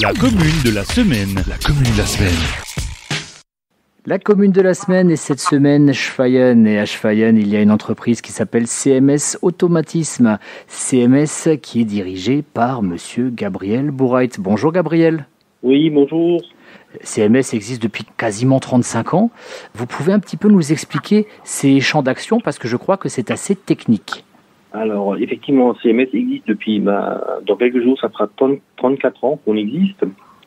La commune de la semaine. La commune de la semaine. La commune de la semaine, et cette semaine, Schweyen. Et à Schweyen, il y a une entreprise qui s'appelle CMS Automatisme. CMS qui est dirigée par monsieur Gabriel Bourrait. Bonjour Gabriel. Oui, bonjour. CMS existe depuis quasiment 35 ans. Vous pouvez un petit peu nous expliquer ces champs d'action parce que je crois que c'est assez technique. Alors, effectivement, CMS existe depuis, dans quelques jours, ça fera 34 ans qu'on existe.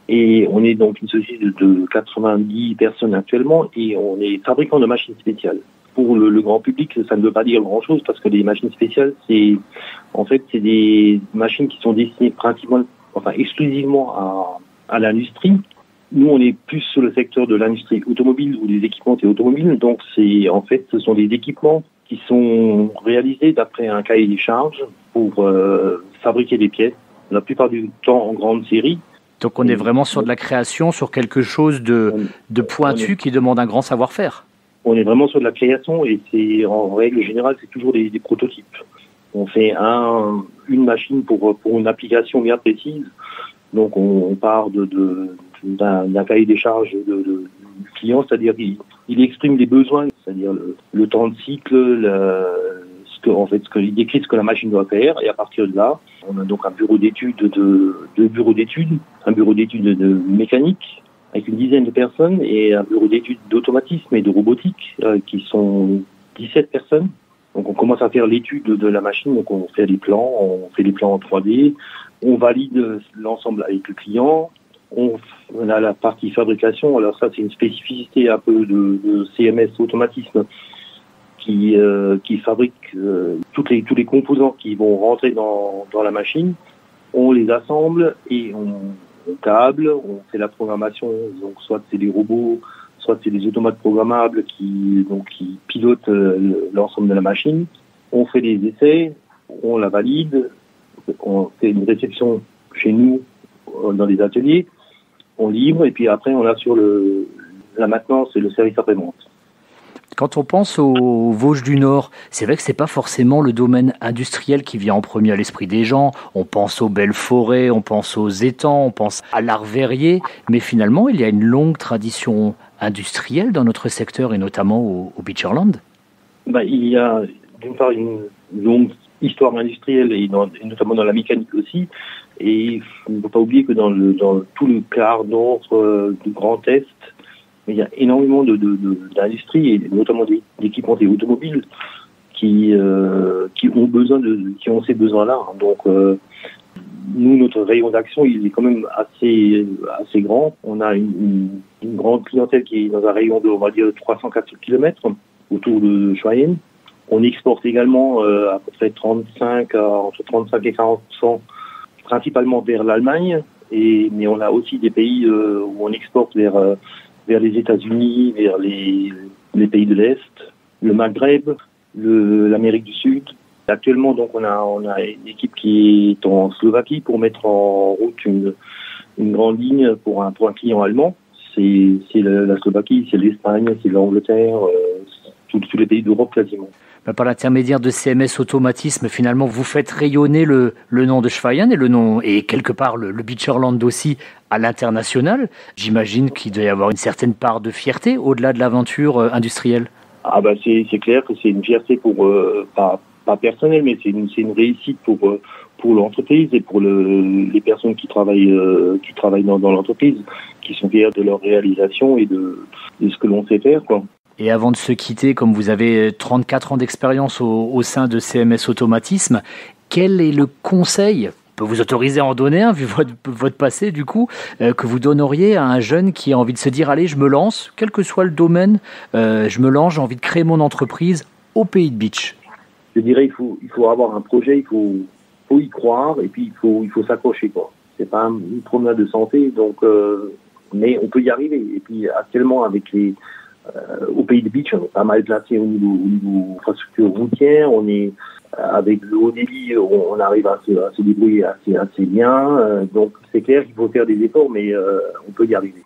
Et on est donc une société de 90 personnes actuellement et on est fabricant de machines spéciales. Pour le grand public, ça ne veut pas dire grand-chose parce que les machines spéciales, c'est des machines qui sont destinées exclusivement à l'industrie. Nous, on est plus sur le secteur de l'industrie automobile ou des équipements automobiles. Donc, ce sont des équipements qui sont réalisés d'après un cahier des charges pour fabriquer des pièces, la plupart du temps en grande série. Donc on est vraiment sur de la création, sur quelque chose de pointu qui demande un grand savoir-faire. On est vraiment sur de la création et c'est en règle générale, c'est toujours des prototypes. On fait une machine pour une application bien précise. Donc on part d'un cahier des charges du client, c'est-à-dire il exprime les besoins, c'est-à-dire le temps de cycle, il décrit ce que la machine doit faire, et à partir de là, on a donc un bureau d'études un bureau d'études de mécanique avec une dizaine de personnes et un bureau d'études d'automatisme et de robotique qui sont 17 personnes. Donc on commence à faire l'étude de la machine, donc on fait des plans en 3D, on valide l'ensemble avec le client. On a la partie fabrication, alors ça c'est une spécificité un peu de CMS Automatisme qui fabrique tous les composants qui vont rentrer dans la machine. On les assemble et on câble, on fait la programmation, donc soit c'est des robots, soit c'est des automates programmables qui pilotent l'ensemble de la machine. On fait des essais, on la valide, on fait une réception chez nous dans les ateliers, on livre et puis après on assure la maintenance et le service après-vente. Quand on pense aux Vosges du Nord, c'est vrai que c'est pas forcément le domaine industriel qui vient en premier à l'esprit des gens. On pense aux belles forêts, on pense aux étangs, on pense à l'art verrier, mais finalement il y a une longue tradition industrielle dans notre secteur et notamment au Beacherland. Il y a d'une part une longue histoire industrielle et notamment dans la mécanique aussi. Et il ne faut pas oublier que dans tout le quart nord du Grand Est, il y a énormément d'industries et notamment d'équipements automobiles qui ont ces besoins-là. Donc nous, notre rayon d'action, il est quand même assez grand. On a une grande clientèle qui est dans un rayon de, on va dire, 300-400 km autour de Schweyen. On exporte également à peu près entre 35 et 40%, principalement vers l'Allemagne. Mais on a aussi des pays où on exporte vers les États-Unis, vers les pays de l'Est, le Maghreb, l'Amérique du Sud. Actuellement, donc, on a une équipe qui est en Slovaquie pour mettre en route une grande ligne pour un client allemand. C'est la Slovaquie, c'est l'Espagne, c'est l'Angleterre, tous les pays d'Europe quasiment. Par l'intermédiaire de CMS Automatisme, finalement, vous faites rayonner le nom de Schweyen et quelque part le Beacherland aussi à l'international. J'imagine qu'il doit y avoir une certaine part de fierté au-delà de l'aventure industrielle. C'est clair que c'est une fierté pas personnelle, mais c'est une réussite pour l'entreprise et pour les personnes qui travaillent dans l'entreprise, qui sont fiers de leur réalisation et de ce que l'on sait faire, quoi. Et avant de se quitter, comme vous avez 34 ans d'expérience au sein de CMS Automatisme, quel est le conseil, on peut vous autoriser à en donner un, vu votre passé du coup, que vous donneriez à un jeune qui a envie de se dire « Allez, je me lance, quel que soit le domaine, je me lance, j'ai envie de créer mon entreprise au Pays de Beach ». Je dirais il faut avoir un projet, il faut y croire et puis il faut s'accrocher, quoi. C'est pas une promenade de santé, donc mais on peut y arriver. Et puis actuellement avec au Pays de Beach, on est pas mal placé au niveau infrastructure routière. On est avec le haut débit, on arrive à se débrouiller assez bien. Donc c'est clair qu'il faut faire des efforts, mais on peut y arriver.